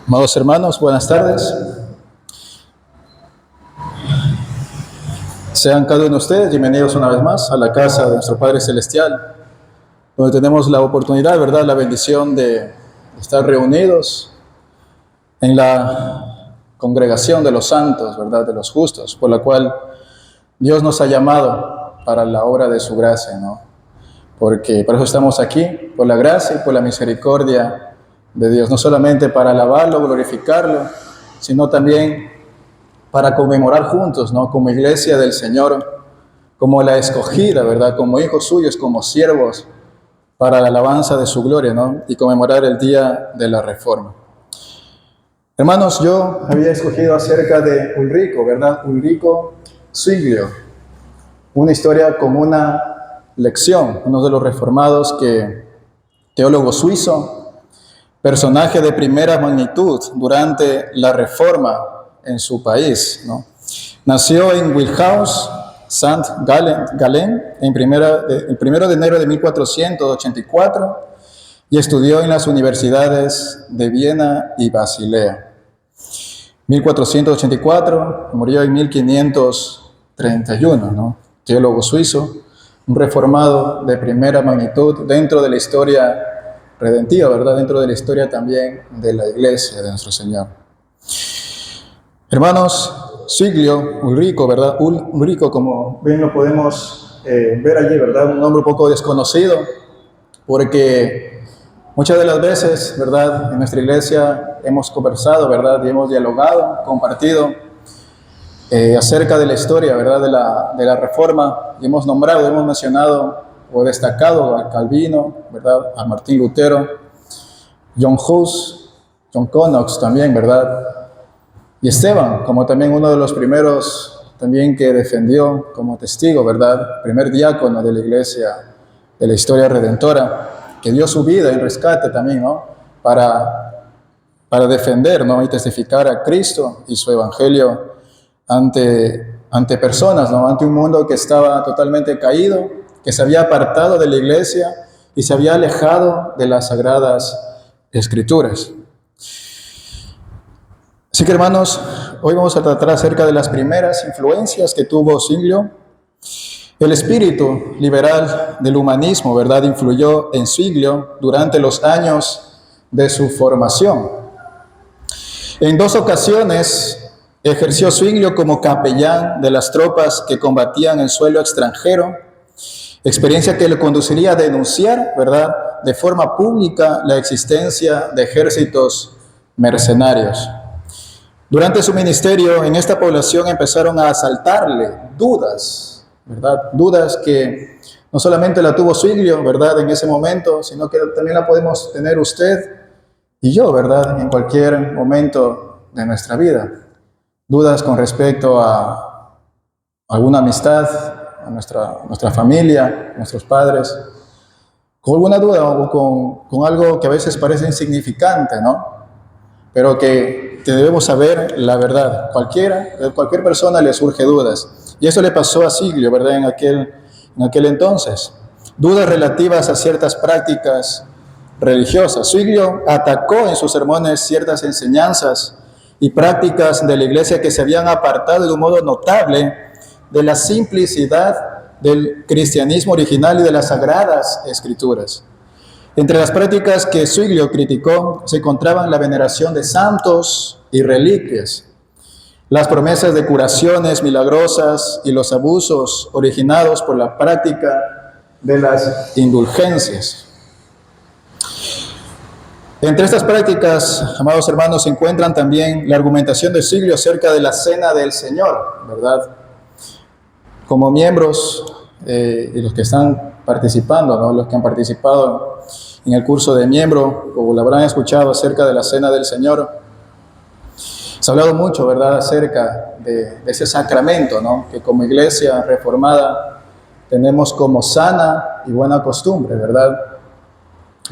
Amados hermanos, buenas tardes. Sean cada uno de ustedes bienvenidos una vez más a la casa de nuestro Padre Celestial, donde tenemos la oportunidad, ¿verdad?, la bendición de estar reunidos en la congregación de los santos, ¿verdad?, de los justos, por la cual Dios nos ha llamado para la obra de su gracia, ¿no? Porque por eso estamos aquí, por la gracia y por la misericordia de Dios, no solamente para alabarlo, glorificarlo, sino también para conmemorar juntos, ¿no?, como iglesia del Señor, como la escogida, ¿verdad?, como hijos suyos, como siervos, para la alabanza de su gloria, ¿no?, y conmemorar el día de la Reforma. Hermanos, yo había escogido acerca de Ulrico, ¿verdad?, Ulrico Zwinglio, una historia como una lección, uno de los reformados teólogo suizo, personaje de primera magnitud durante la Reforma en su país, ¿no? Nació en Wilhelmshaven, St. Gallen, el 1 de enero de 1484 y estudió en las universidades de Viena y Basilea. 1484, murió en 1531, ¿no? Teólogo suizo, un reformado de primera magnitud dentro de la historia redentiva, ¿verdad?, dentro de la historia también de la iglesia de nuestro Señor. Hermanos, Zwinglio, Ulrico, ¿verdad?, Ulrico, como bien lo podemos ver allí, ¿verdad?, un nombre un poco desconocido, porque muchas de las veces, ¿verdad?, en nuestra iglesia hemos conversado, ¿verdad?, y hemos dialogado, compartido acerca de la historia, ¿verdad?, de la Reforma, y hemos nombrado, hemos mencionado o destacado a Calvino, ¿verdad?, a Martín Lutero, John Hus, John Knox también, ¿verdad?, y Esteban, como también uno de los primeros también que defendió como testigo, ¿verdad?, primer diácono de la iglesia de la historia redentora, que dio su vida en rescate también, ¿no?, para defender, ¿no?, y testificar a Cristo y su evangelio ante personas, ¿no?, ante un mundo que estaba totalmente caído, que se había apartado de la iglesia y se había alejado de las sagradas escrituras. Así que, hermanos, hoy vamos a tratar acerca de las primeras influencias que tuvo Zwinglio. El espíritu liberal del humanismo, ¿verdad?, influyó en Zwinglio durante los años de su formación. En 2 ocasiones ejerció Zwinglio como capellán de las tropas que combatían en suelo extranjero, experiencia que le conduciría a denunciar, ¿verdad?, de forma pública la existencia de ejércitos mercenarios. Durante su ministerio en esta población empezaron a asaltarle dudas, ¿verdad?, dudas que no solamente la tuvo Zwinglio, ¿verdad?, en ese momento, sino que también la podemos tener usted y yo, ¿verdad?, en cualquier momento de nuestra vida. Dudas con respecto a alguna amistad, a nuestra familia, a nuestros padres, con alguna duda o con algo que a veces parece insignificante, ¿no?, pero que debemos saber la verdad. Cualquier persona le surge dudas. Y eso le pasó a Zwinglio, ¿verdad?, en aquel entonces. Dudas relativas a ciertas prácticas religiosas. Zwinglio atacó en sus sermones ciertas enseñanzas y prácticas de la iglesia que se habían apartado de un modo notable de la simplicidad del cristianismo original y de las sagradas escrituras. Entre las prácticas que Zwinglio criticó se encontraban la veneración de santos y reliquias, las promesas de curaciones milagrosas y los abusos originados por la práctica de las indulgencias. Entre estas prácticas, amados hermanos, se encuentran también la argumentación de Zwinglio acerca de la Cena del Señor, ¿verdad? Como miembros y los que están participando, ¿no?, los que han participado en el curso de miembro, o lo habrán escuchado acerca de la Cena del Señor, Se ha hablado mucho, ¿verdad?, acerca de ese sacramento, ¿no?, que como iglesia reformada tenemos como sana y buena costumbre, ¿verdad?,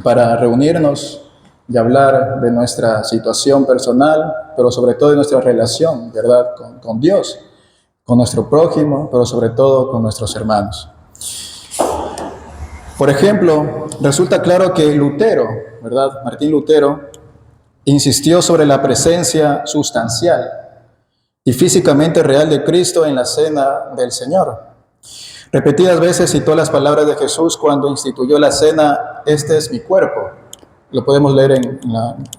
para reunirnos y hablar de nuestra situación personal, pero sobre todo de nuestra relación, ¿verdad?, con Dios, con nuestro prójimo, pero sobre todo con nuestros hermanos. Por ejemplo, resulta claro que Lutero, ¿verdad?, Martín Lutero, insistió sobre la presencia sustancial y físicamente real de Cristo en la cena del Señor. Repetidas veces citó las palabras de Jesús cuando instituyó la cena: este es mi cuerpo. Lo podemos leer en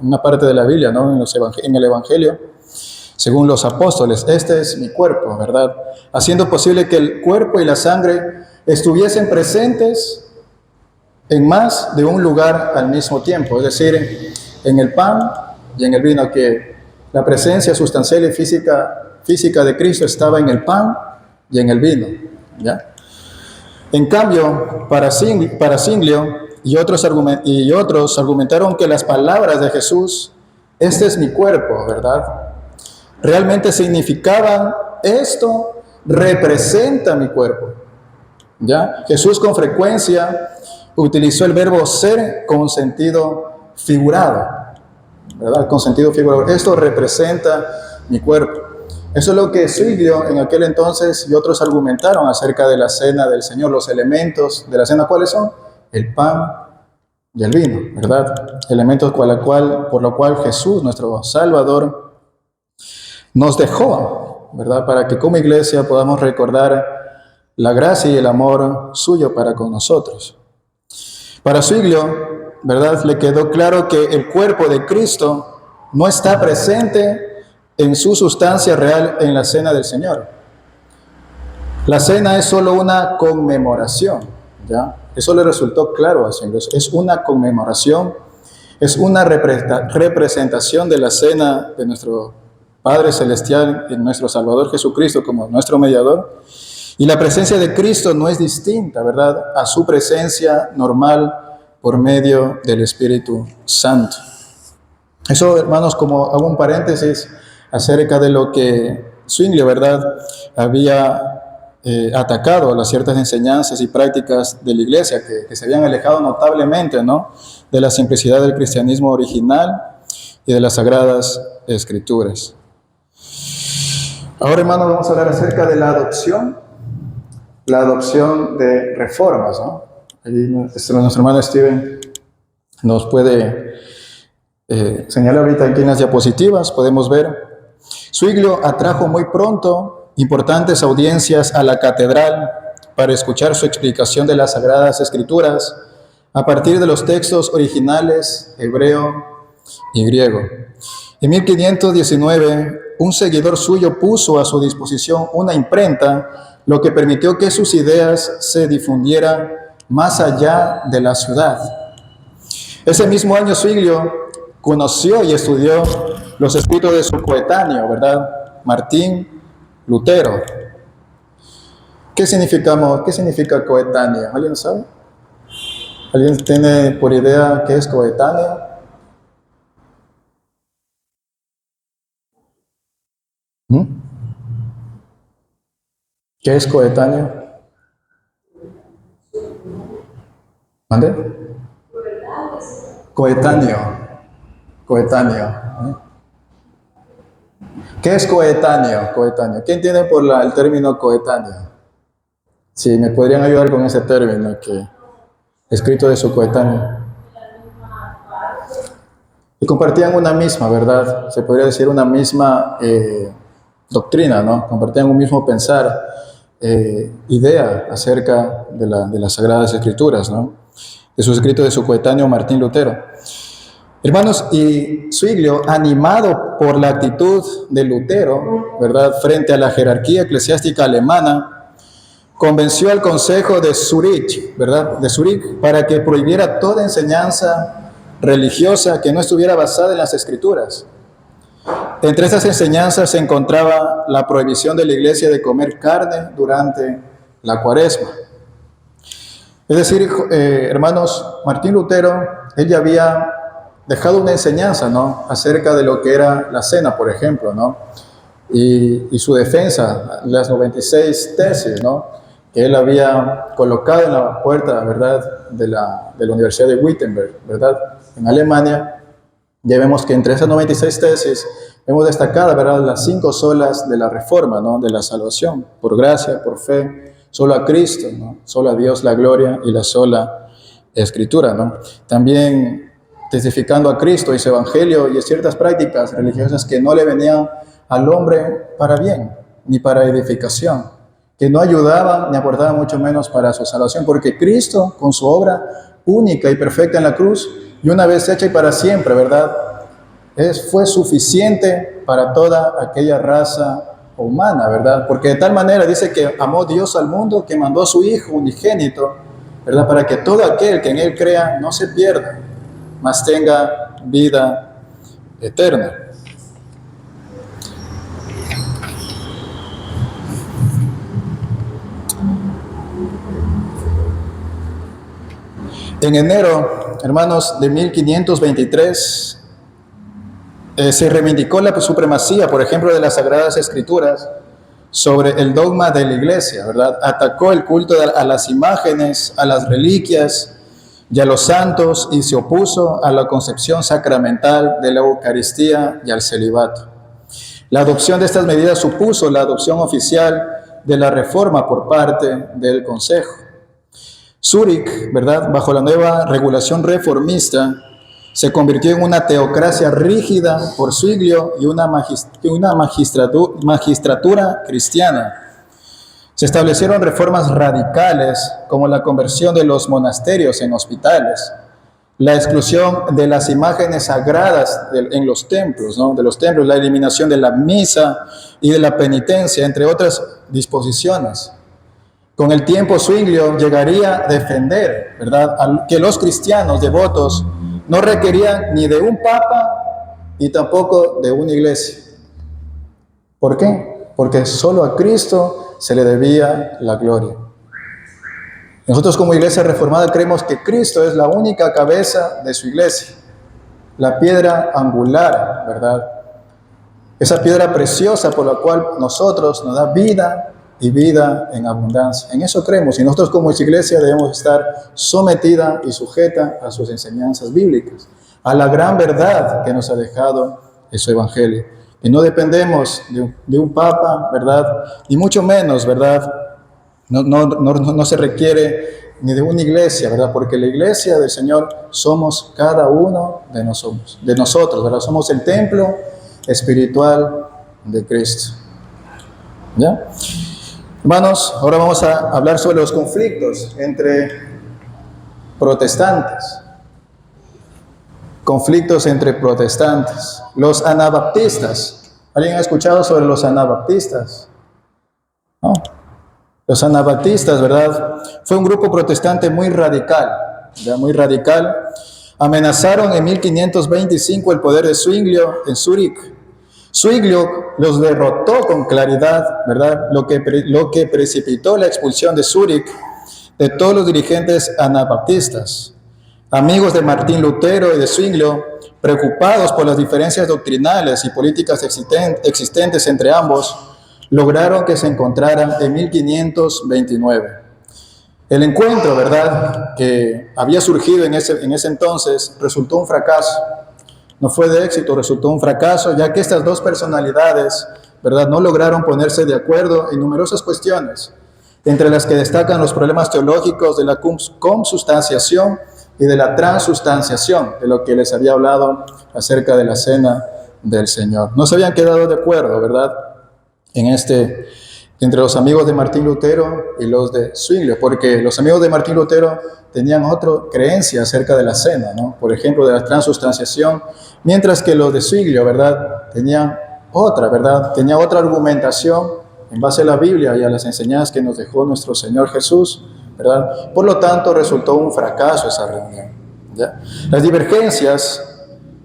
una parte de la Biblia, ¿no?, en el Evangelio, según los apóstoles. Este es mi cuerpo, ¿verdad?, haciendo posible que el cuerpo y la sangre estuviesen presentes en más de un lugar al mismo tiempo, es decir, en el pan y en el vino, que la presencia sustancial y física de Cristo estaba en el pan y en el vino, ¿ya? En cambio, para Singlio y otros argumentaron que las palabras de Jesús, este es mi cuerpo, ¿verdad?, realmente significaban: esto representa mi cuerpo, ¿ya? Jesús con frecuencia utilizó el verbo ser con sentido figurado, ¿verdad?, con sentido figurado. Esto representa mi cuerpo. Eso es lo que Zwinglio en aquel entonces y otros argumentaron acerca de la cena del Señor. Los elementos de la cena, ¿cuáles son? El pan y el vino, ¿verdad? Elementos por lo cual Jesús, nuestro Salvador, nos dejó, ¿verdad?, para que como iglesia podamos recordar la gracia y el amor suyo para con nosotros. Para Zwinglio, ¿verdad?, le quedó claro que el cuerpo de Cristo no está presente en su sustancia real en la cena del Señor. La cena es solo una conmemoración, ¿ya? Eso le resultó claro a Zwinglio. Es una conmemoración, es una representación de la cena de nuestro Padre Celestial y nuestro Salvador Jesucristo como nuestro mediador. Y la presencia de Cristo no es distinta, ¿verdad?, a su presencia normal por medio del Espíritu Santo. Eso, hermanos, como hago un paréntesis acerca de lo que Zwinglio, ¿verdad?, había atacado las ciertas enseñanzas y prácticas de la iglesia que se habían alejado notablemente, ¿no?, de la simplicidad del cristianismo original y de las Sagradas Escrituras. Ahora, hermanos, vamos a hablar acerca de la adopción de reformas, ¿no? Ahí nuestro hermano Steven nos puede señalar ahorita aquí en las diapositivas, podemos ver. Zwinglio atrajo muy pronto importantes audiencias a la catedral para escuchar su explicación de las Sagradas Escrituras a partir de los textos originales hebreo y griego. En 1519, un seguidor suyo puso a su disposición una imprenta, lo que permitió que sus ideas se difundieran más allá de la ciudad. Ese mismo año, Zwinglio conoció y estudió los escritos de su coetáneo, ¿verdad?, Martín Lutero. ¿Qué significa coetáneo? ¿Alguien sabe? ¿Alguien tiene por idea qué es coetáneo? ¿Qué es coetáneo? ¿Mande? Coetáneo. ¿Qué es coetáneo? ¿Quién tiene por el término coetáneo? Sí, me podrían ayudar con ese término, que escrito de su coetáneo. Y compartían una misma, ¿verdad? Se podría decir una misma doctrina, ¿no? Compartían un mismo pensar, idea acerca de las Sagradas Escrituras, ¿no?, de sus escritos de su coetáneo Martín Lutero. Hermanos, y Zwinglio, animado por la actitud de Lutero, ¿verdad?, frente a la jerarquía eclesiástica alemana, convenció al Consejo de Zúrich, ¿verdad?, para que prohibiera toda enseñanza religiosa que no estuviera basada en las Escrituras. Entre estas enseñanzas se encontraba la prohibición de la Iglesia de comer carne durante la Cuaresma. Es decir, hermanos, Martín Lutero, él ya había dejado una enseñanza, ¿no?, acerca de lo que era la cena, por ejemplo, ¿no?, y su defensa, las 96 tesis, ¿no?, que él había colocado en la puerta, ¿verdad?, de la Universidad de Wittenberg, ¿verdad?, en Alemania. Ya vemos que entre esas 96 tesis hemos destacado, ¿verdad?, las 5 solas de la reforma, ¿no?, de la salvación, por gracia, por fe, solo a Cristo, ¿no?, solo a Dios la gloria y la sola Escritura, ¿no? También testificando a Cristo y su evangelio y a ciertas prácticas religiosas que no le venían al hombre para bien, ni para edificación, que no ayudaban ni aportaban mucho menos para su salvación, porque Cristo, con su obra única y perfecta en la cruz, y una vez hecha y para siempre, ¿verdad?, fue suficiente para toda aquella raza humana, ¿verdad? Porque de tal manera dice que amó Dios al mundo que mandó a su Hijo unigénito, ¿verdad?, para que todo aquel que en Él crea no se pierda, mas tenga vida eterna. En enero, hermanos, de 1523, se reivindicó la supremacía, por ejemplo, de las Sagradas Escrituras sobre el dogma de la Iglesia, ¿verdad? Atacó el culto a las imágenes, a las reliquias y a los santos, y se opuso a la concepción sacramental de la Eucaristía y al celibato. La adopción de estas medidas supuso la adopción oficial de la Reforma por parte del Consejo. Zúrich, ¿verdad?, bajo la nueva regulación reformista, se convirtió en una teocracia rígida por Zwinglio y una magistratura cristiana. Se establecieron reformas radicales como la conversión de los monasterios en hospitales, la exclusión de las imágenes sagradas en los templos, ¿no?, de los templos, la eliminación de la misa y de la penitencia, entre otras disposiciones. Con el tiempo, Zwinglio llegaría a defender, ¿verdad?, que los cristianos devotos no requerían ni de un papa y tampoco de una iglesia. ¿Por qué? Porque solo a Cristo se le debía la gloria. Nosotros como Iglesia Reformada creemos que Cristo es la única cabeza de su iglesia, la piedra angular, ¿verdad?, esa piedra preciosa por la cual nosotros nos da vida y vida en abundancia. En eso creemos, y nosotros como iglesia debemos estar sometida y sujeta a sus enseñanzas bíblicas, a la gran verdad que nos ha dejado en su evangelio. Y no dependemos de un papa, ¿verdad?, y mucho menos, ¿verdad?, no se requiere ni de una iglesia, ¿verdad?, porque la iglesia del Señor somos cada uno de nosotros, ¿verdad?, somos el templo espiritual de Cristo. ¿Ya? Hermanos, ahora vamos a hablar sobre los conflictos entre protestantes. Conflictos entre protestantes. Los anabaptistas. ¿Alguien ha escuchado sobre los anabaptistas? ¿No? Los anabaptistas, ¿verdad?, fue un grupo protestante muy radical, ¿verdad?, muy radical. Amenazaron en 1525 el poder de Zwinglio en Zúrich. Zwinglio los derrotó con claridad, ¿verdad?, lo que precipitó la expulsión de Zúrich de todos los dirigentes anabaptistas. Amigos de Martín Lutero y de Zwinglio, preocupados por las diferencias doctrinales y políticas existentes entre ambos, lograron que se encontraran en 1529. El encuentro, ¿verdad?, que había surgido en ese entonces resultó un fracaso. No fue de éxito, resultó un fracaso, ya que estas dos personalidades, ¿verdad?, no lograron ponerse de acuerdo en numerosas cuestiones, entre las que destacan los problemas teológicos de la consubstanciación y de la transustanciación, de lo que les había hablado acerca de la cena del Señor. No se habían quedado de acuerdo, ¿verdad?, entre los amigos de Martín Lutero y los de Zwinglio, porque los amigos de Martín Lutero tenían otra creencia acerca de la cena, ¿no?, por ejemplo, de la transustanciación, mientras que los de Zwinglio, ¿verdad?, tenían otra argumentación en base a la Biblia y a las enseñanzas que nos dejó nuestro Señor Jesús, ¿verdad? Por lo tanto, resultó un fracaso esa reunión, ¿ya? Las divergencias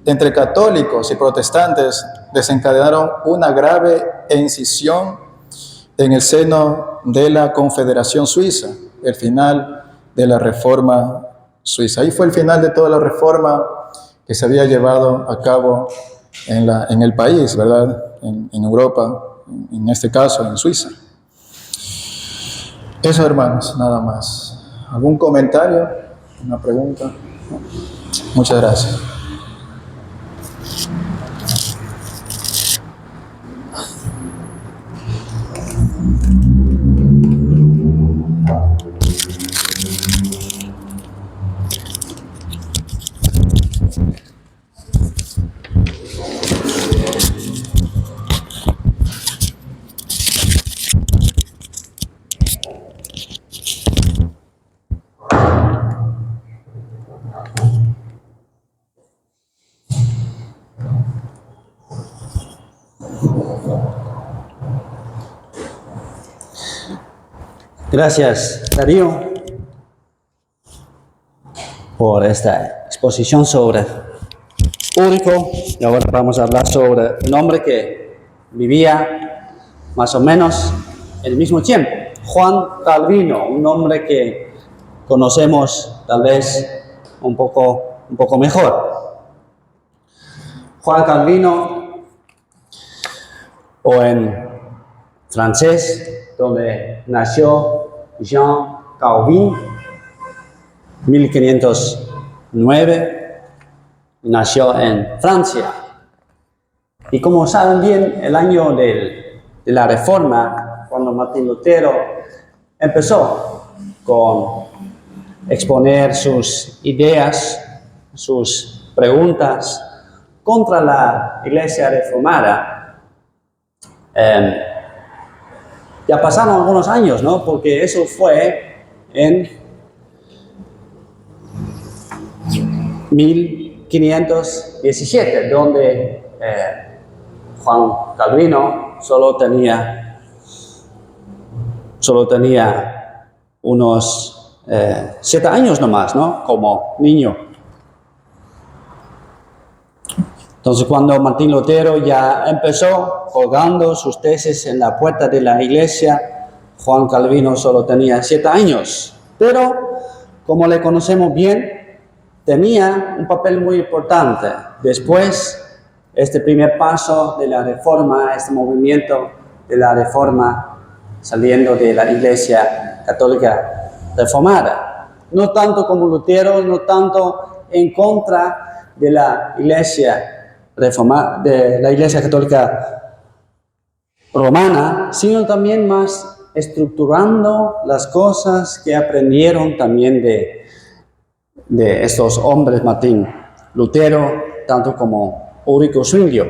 entre católicos y protestantes desencadenaron una grave escisión en el seno de la Confederación Suiza, el final de la Reforma Suiza. Ahí fue el final de toda la Reforma que se había llevado a cabo en el país, ¿verdad? En Europa, en este caso en Suiza. Eso, hermanos, nada más. ¿Algún comentario? ¿Una pregunta? Muchas gracias. Gracias, Darío, por esta exposición sobre Ulrico. Y ahora vamos a hablar sobre un hombre que vivía más o menos en el mismo tiempo, Juan Calvino, un hombre que conocemos tal vez un poco mejor. Juan Calvino, o en francés, donde nació Jean Calvin, 1509, nació en Francia. Y como saben bien, el año de la Reforma, cuando Martín Lutero empezó con exponer sus ideas, sus preguntas contra la Iglesia reformada, ya pasaron algunos años, ¿no? Porque eso fue en 1517, donde Juan Calvino solo tenía unos 7 años nomás, ¿no? Como niño. Entonces, cuando Martín Lutero ya empezó colgando sus tesis en la puerta de la iglesia, Juan Calvino solo tenía 7 años. Pero, como le conocemos bien, tenía un papel muy importante. Después, este primer paso de la reforma, este movimiento de la reforma, saliendo de la iglesia católica reformada. No tanto como Lutero, no tanto en contra de la iglesia reformada, de la Iglesia Católica Romana, sino también más estructurando las cosas que aprendieron también de estos hombres, Martín Lutero, tanto como Ulrico Zwinglio.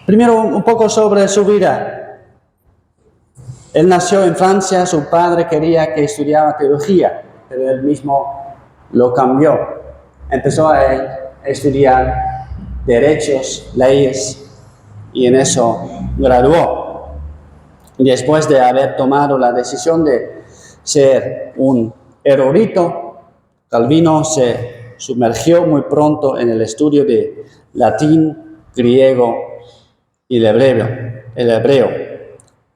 Primero, un poco sobre su vida. Él nació en Francia, su padre quería que estudiara teología, pero él mismo lo cambió. Empezó a estudiar derechos, leyes, y en eso graduó. Después de haber tomado la decisión de ser un erudito, Calvino se sumergió muy pronto en el estudio de latín, griego y el hebreo.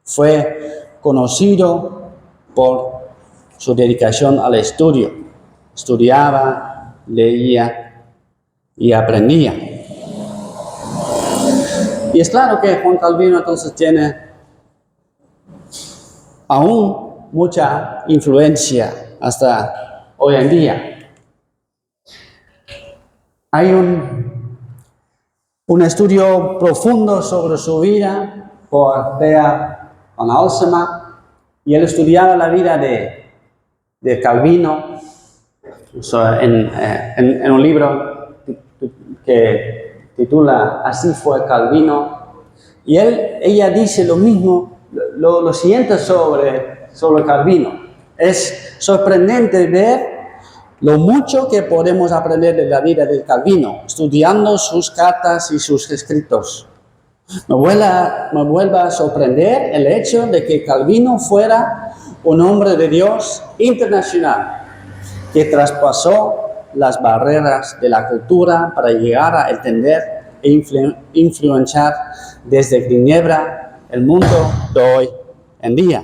Fue conocido por su dedicación al estudio. Estudiaba, leía y aprendía. Y es claro que Juan Calvino entonces tiene aún mucha influencia hasta hoy en día. Hay un estudio profundo sobre su vida por Bea van Halsema, y él estudiaba la vida de Calvino en un libro que titula Así fue Calvino, y ella dice lo mismo, lo siguiente sobre Calvino. Es sorprendente ver lo mucho que podemos aprender de la vida de Calvino, estudiando sus cartas y sus escritos. Me vuelve a sorprender el hecho de que Calvino fuera un hombre de Dios internacional, que traspasó las barreras de la cultura para llegar a entender e influenciar desde Ginebra el mundo de hoy en día.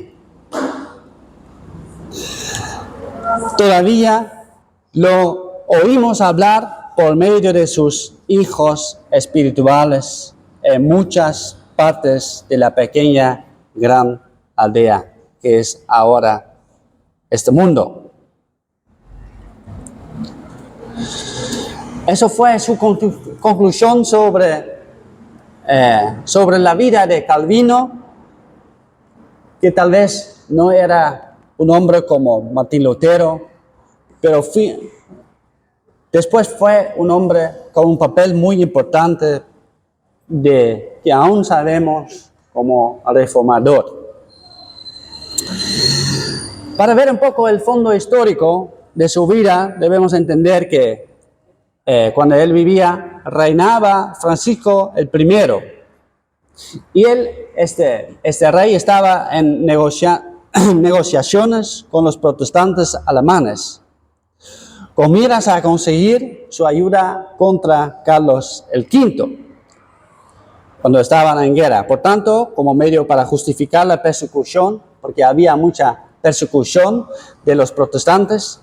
Todavía lo oímos hablar por medio de sus hijos espirituales en muchas partes de la pequeña gran aldea que es ahora este mundo. Eso fue su conclusión sobre la vida de Calvino, que tal vez no era un hombre como Martín Lutero, pero después fue un hombre con un papel muy importante que aún sabemos como reformador. Para ver un poco el fondo histórico de su vida, debemos entender que cuando él vivía, reinaba Francisco I. Y él, este rey, estaba en negociaciones con los protestantes alemanes, con miras a conseguir su ayuda contra Carlos V, cuando estaban en guerra. Por tanto, como medio para justificar la persecución, porque había mucha persecución de los protestantes,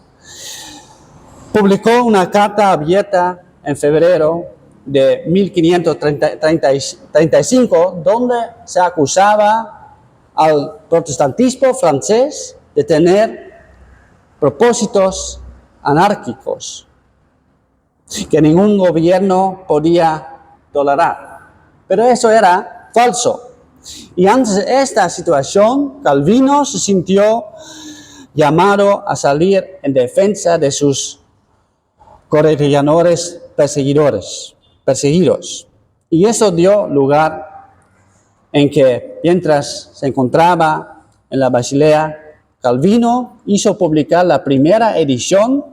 publicó una carta abierta en febrero de 1535, donde se acusaba al protestantismo francés de tener propósitos anárquicos que ningún gobierno podía tolerar. Pero eso era falso. Y ante esta situación, Calvino se sintió llamado a salir en defensa de sus correligionarios perseguidos. Y eso dio lugar en que, mientras se encontraba en la Basilea, Calvino hizo publicar la primera edición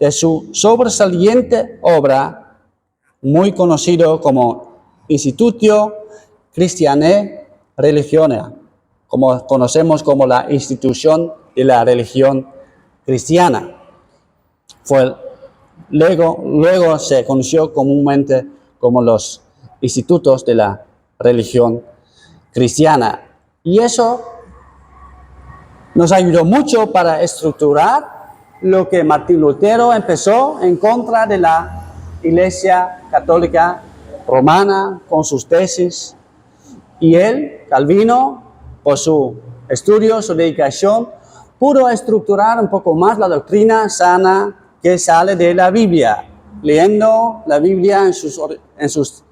de su sobresaliente obra, muy conocido como Institutio Christianae Religionia, como conocemos como la institución de la religión cristiana. Luego se conoció comúnmente como los institutos de la religión cristiana. Y eso nos ayudó mucho para estructurar lo que Martín Lutero empezó en contra de la Iglesia Católica Romana con sus tesis. Y él, Calvino, por su estudio, su dedicación, pudo estructurar un poco más la doctrina sana que sale de la Biblia. Leyendo la Biblia en sus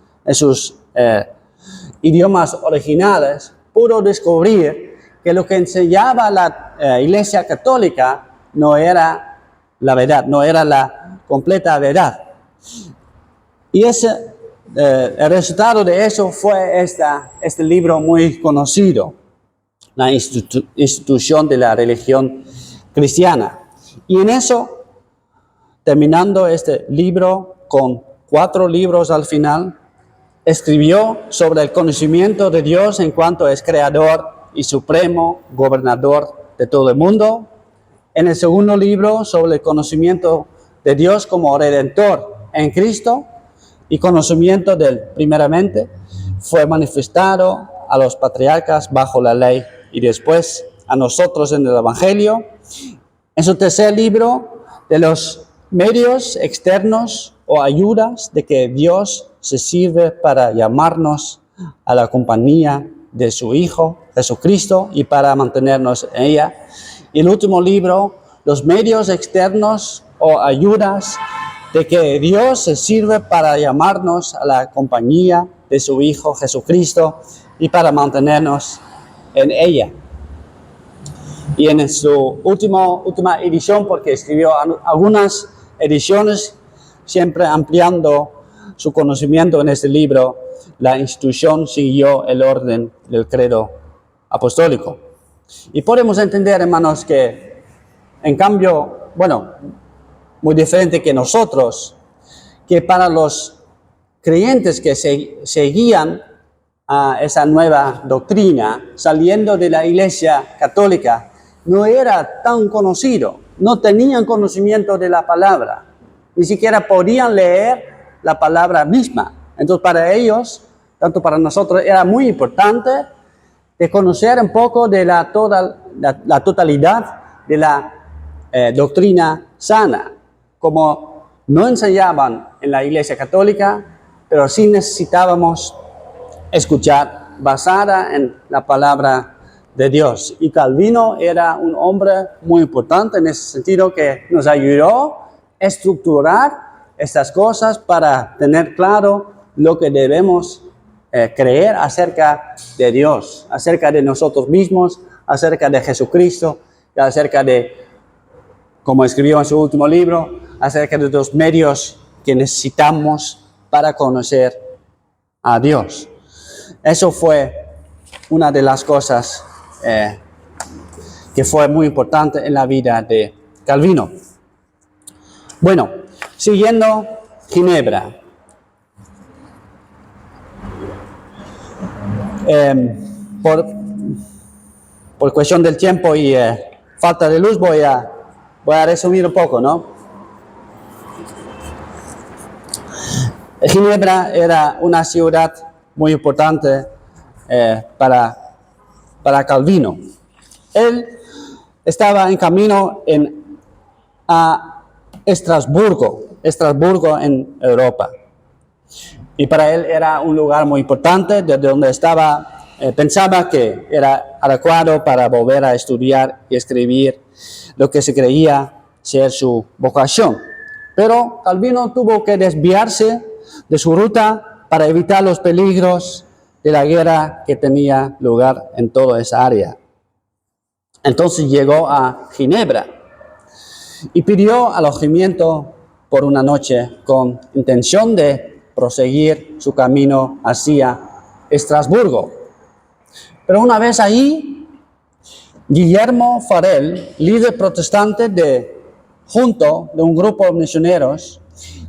idiomas originales, pudo descubrir que lo que enseñaba la Iglesia Católica no era la verdad, no era la completa verdad. Y el resultado de eso fue este libro muy conocido, la institución de la religión cristiana. Y en eso, terminando este libro con 4 libros al final, escribió sobre el conocimiento de Dios en cuanto es creador y supremo gobernador de todo el mundo. En el segundo libro, sobre el conocimiento de Dios como redentor en Cristo, y conocimiento del, primeramente, fue manifestado a los patriarcas bajo la ley y después a nosotros en el Evangelio. En su tercer libro, de los medios externos o ayudas de que Dios se sirve para llamarnos a la compañía de su Hijo Jesucristo y para mantenernos en ella. Y el último libro, los medios externos o ayudas de que Dios se sirve para llamarnos a la compañía de su Hijo Jesucristo y para mantenernos en ella. Y en su última edición, porque escribió algunas ediciones, siempre ampliando su conocimiento en este libro, la institución siguió el orden del credo apostólico. Y podemos entender, hermanos, que en cambio, muy diferente que nosotros, que para los creyentes que seguían a esa nueva doctrina, saliendo de la Iglesia Católica, no era tan conocido, no tenían conocimiento de la palabra, ni siquiera podían leer la palabra misma. Entonces para ellos, tanto para nosotros, era muy importante de conocer un poco de la totalidad de la doctrina sana, como no enseñaban en la Iglesia Católica, pero sí necesitábamos escuchar basada en la palabra de Dios. Y Calvino era un hombre muy importante en ese sentido, que nos ayudó a estructurar estas cosas para tener claro lo que debemos creer acerca de Dios, acerca de nosotros mismos, acerca de Jesucristo, y acerca de, como escribió en su último libro, acerca de los medios que necesitamos para conocer a Dios. Eso fue una de las cosas que fue muy importante en la vida de Calvino. Bueno, siguiendo Ginebra. Por cuestión del tiempo y falta de luz voy a resumir un poco, ¿no? Ginebra era una ciudad muy importante para Calvino. Él estaba en camino a Estrasburgo en Europa. Y para él era un lugar muy importante, desde donde estaba, pensaba que era adecuado para volver a estudiar y escribir lo que se creía ser su vocación. Pero Calvino tuvo que desviarse de su ruta para evitar los peligros de la guerra que tenía lugar en toda esa área. Entonces llegó a Ginebra y pidió alojamiento por una noche con intención de proseguir su camino hacia Estrasburgo. Pero una vez ahí, Guillermo Farel, líder protestante junto de un grupo de misioneros,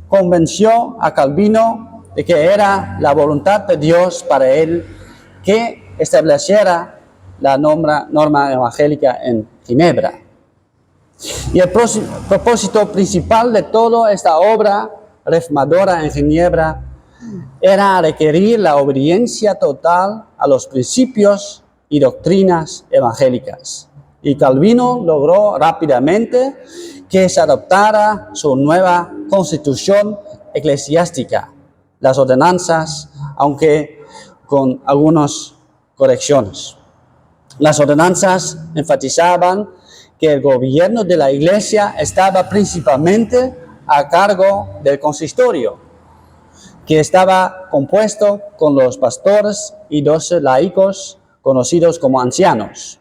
convenció a Calvino de que era la voluntad de Dios para él que estableciera la norma evangélica en Ginebra. Y el propósito principal de toda esta obra reformadora en Ginebra era requerir la obediencia total a los principios y doctrinas evangélicas. Y Calvino logró rápidamente que se adoptara su nueva constitución eclesiástica, las ordenanzas, aunque con algunas correcciones. Las ordenanzas enfatizaban que el gobierno de la Iglesia estaba principalmente a cargo del consistorio, que estaba compuesto con los pastores y 12 laicos conocidos como ancianos.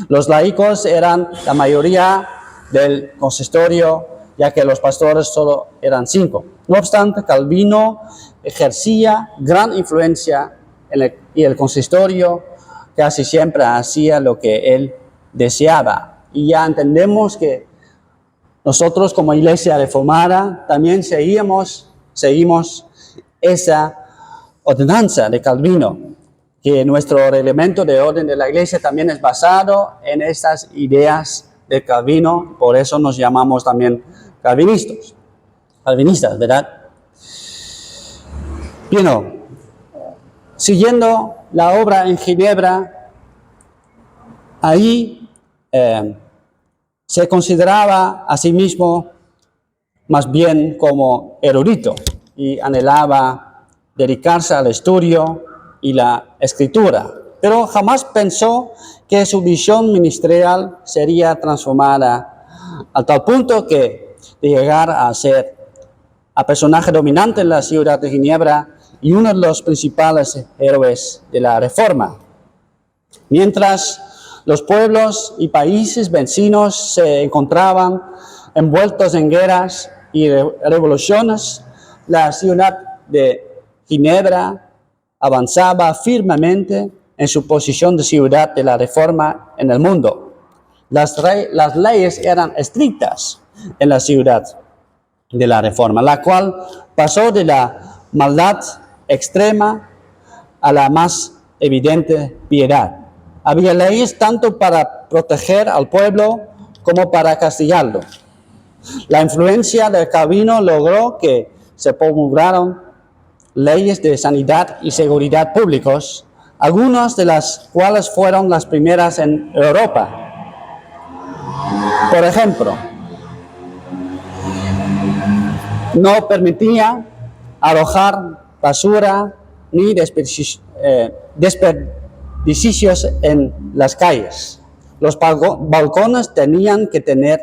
Los laicos eran la mayoría del consistorio, ya que los pastores solo eran 5. No obstante, Calvino ejercía gran influencia y el consistorio casi siempre hacía lo que él deseaba. Y ya entendemos que nosotros como Iglesia Reformada también seguimos esa ordenanza de Calvino, que nuestro reglamento de orden de la Iglesia también es basado en estas ideas de Calvino, por eso nos llamamos también calvinistas, ¿verdad? Bien, siguiendo la obra en Ginebra, ahí se consideraba a sí mismo más bien como erudito y anhelaba dedicarse al estudio y la escritura, pero jamás pensó que su visión ministerial sería transformada a tal punto que de llegar a ser a personaje dominante en la ciudad de Ginebra y uno de los principales héroes de la Reforma. Mientras los pueblos y países vecinos se encontraban envueltos en guerras y revoluciones, la ciudad de Ginebra avanzaba firmemente en su posición de ciudad de la Reforma en el mundo. Las leyes eran estrictas en la ciudad de la Reforma, la cual pasó de la maldad extrema a la más evidente piedad. Había leyes tanto para proteger al pueblo como para castigarlo. La influencia de Calvino logró que se promulgaron leyes de sanidad y seguridad públicos, algunas de las cuales fueron las primeras en Europa. Por ejemplo, no permitía arrojar basura ni desperdicios en las calles. Los balcones tenían que tener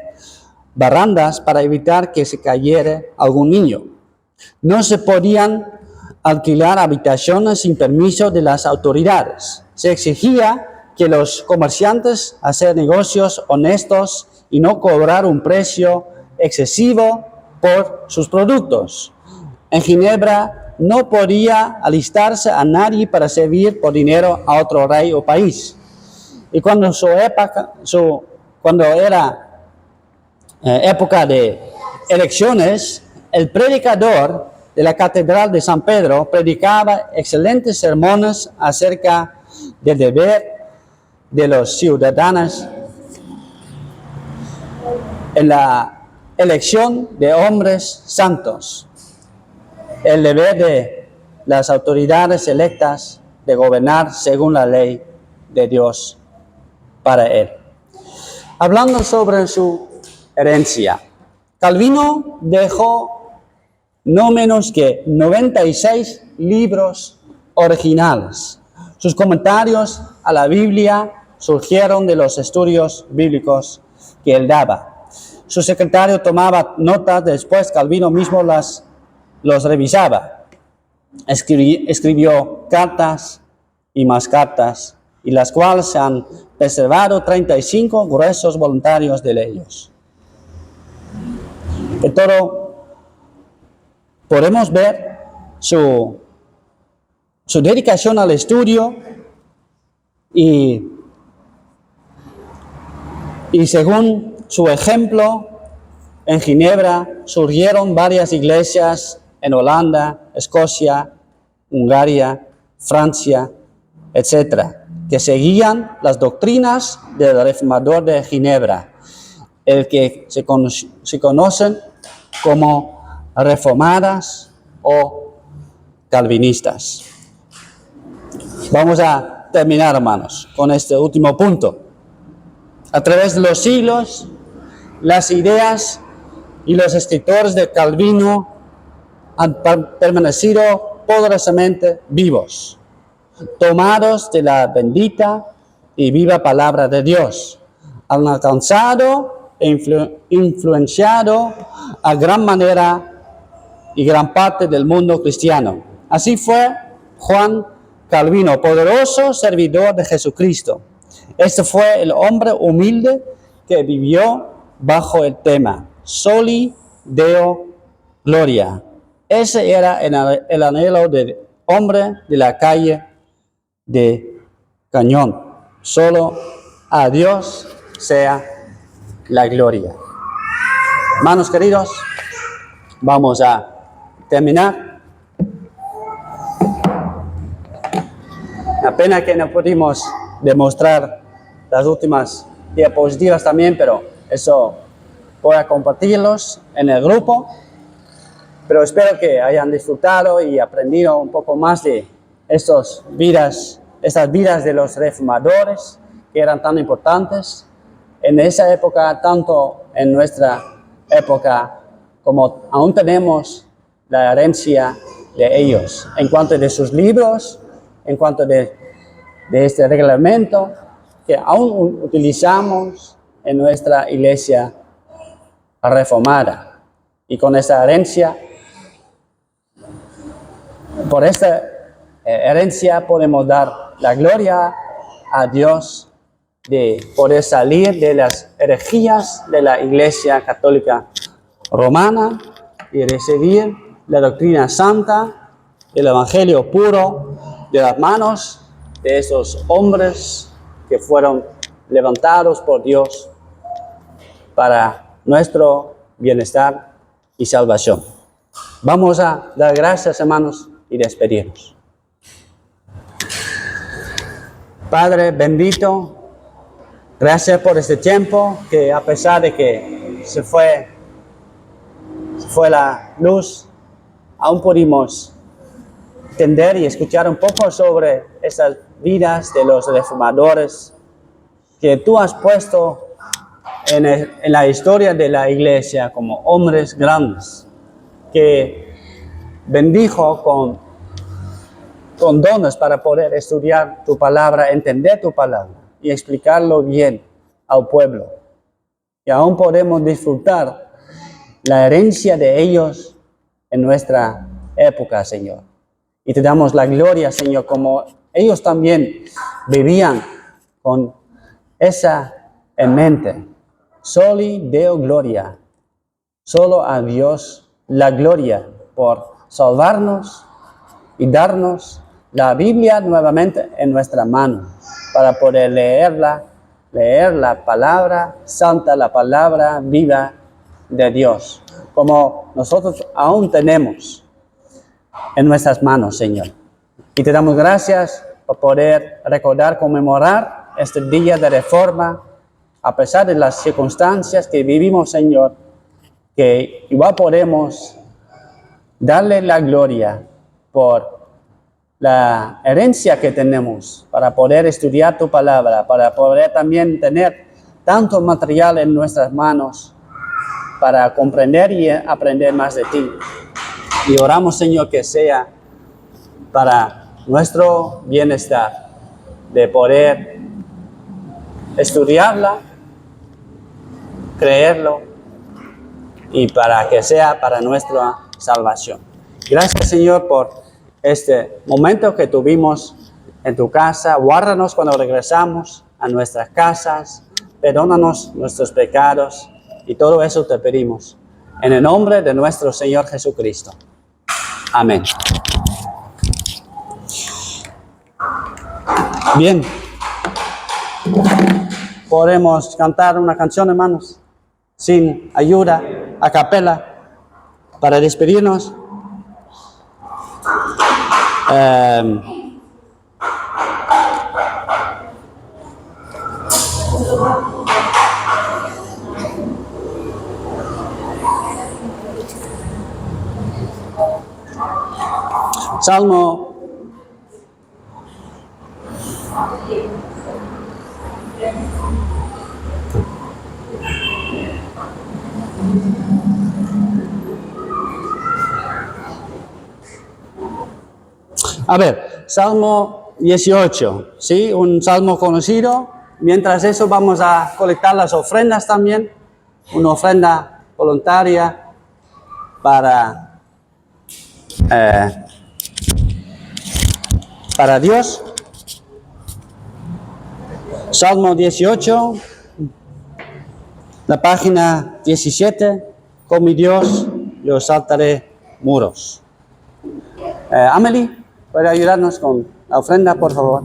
barrandas para evitar que se cayera algún niño. No se podían alquilar habitaciones sin permiso de las autoridades. Se exigía que los comerciantes hacer negocios honestos y no cobrar un precio excesivo por sus productos. En Ginebra no podía alistarse a nadie para servir por dinero a otro rey o país. Y cuando era época de elecciones, el predicador de la Catedral de San Pedro predicaba excelentes sermones acerca del deber de los ciudadanos en la elección de hombres santos, el deber de las autoridades electas de gobernar según la ley de Dios para él. Hablando sobre su herencia, Calvino dejó no menos que 96 libros originales. Sus comentarios a la Biblia surgieron de los estudios bíblicos que él daba. Su secretario tomaba notas, después Calvino mismo los revisaba. Escribió cartas y más cartas, y las cuales se han preservado 35 gruesos voluntarios de ellos. De todo, podemos ver su dedicación al estudio y según su ejemplo, en Ginebra surgieron varias iglesias en Holanda, Escocia, Hungría, Francia, etc., que seguían las doctrinas del reformador de Ginebra, el que se conocen como reformadas o calvinistas. Vamos a terminar, hermanos, con este último punto. A través de los siglos, las ideas y los escritores de Calvino han permanecido poderosamente vivos, tomados de la bendita y viva palabra de Dios. Han alcanzado e influenciado a gran manera y gran parte del mundo cristiano. Así fue Juan Calvino, poderoso servidor de Jesucristo. Este fue el hombre humilde que vivió bajo el tema Soli Deo Gloria. Ese era el anhelo del hombre de la calle de Cañón. Solo a Dios sea la gloria. Hermanos queridos, vamos a terminar. La pena que no pudimos demostrar las últimas diapositivas también, pero eso voy a compartirlos en el grupo. Pero espero que hayan disfrutado y aprendido un poco más de estas vidas de los reformadores que eran tan importantes en esa época, tanto en nuestra época, como aún tenemos la herencia de ellos, en cuanto de sus libros, en cuanto de este reglamento que aún utilizamos en nuestra iglesia reformada. Y con esta herencia, por esta herencia podemos dar la gloria a Dios de poder salir de las herejías de la Iglesia Católica Romana y recibir la doctrina santa, el Evangelio puro de las manos de esos hombres que fueron levantados por Dios para nuestro bienestar y salvación. Vamos a dar gracias, hermanos, y despedirnos. Padre bendito, gracias por este tiempo que a pesar de que se fue la luz, aún pudimos entender y escuchar un poco sobre esas vidas de los reformadores que tú has puesto en la historia de la iglesia como hombres grandes que bendijo con dones para poder estudiar tu palabra, entender tu palabra y explicarlo bien al pueblo. Y aún podemos disfrutar la herencia de ellos en nuestra época, Señor. Y te damos la gloria, Señor, como ellos también vivían con esa en mente. Soli Deo Gloria. Solo a Dios la gloria por salvarnos y darnos la Biblia nuevamente en nuestra mano para poder leer la palabra santa, la palabra viva de Dios, como nosotros aún tenemos en nuestras manos, Señor. Y te damos gracias por poder recordar, conmemorar este día de reforma, a pesar de las circunstancias que vivimos, Señor, que igual podemos darle la gloria por la herencia que tenemos para poder estudiar tu palabra, para poder también tener tanto material en nuestras manos para comprender y aprender más de ti. Y oramos, Señor, que sea para nuestro bienestar de poder estudiarla, creerlo y para que sea para nuestra salvación. Gracias, Señor, por este momento que tuvimos en tu casa. Guárdanos cuando regresamos a nuestras casas. Perdónanos nuestros pecados y todo eso te pedimos. En el nombre de nuestro Señor Jesucristo. Amén. Bien. Podemos cantar una canción, hermanos, sin ayuda, a capela, para despedirnos. Salmo Salmo 18, ¿sí? Un salmo conocido. Mientras eso vamos a colectar las ofrendas también, una ofrenda voluntaria para Dios. Salmo 18, la página 17, con mi Dios yo saltaré muros. Amelie, ¿puede ayudarnos con la ofrenda, por favor?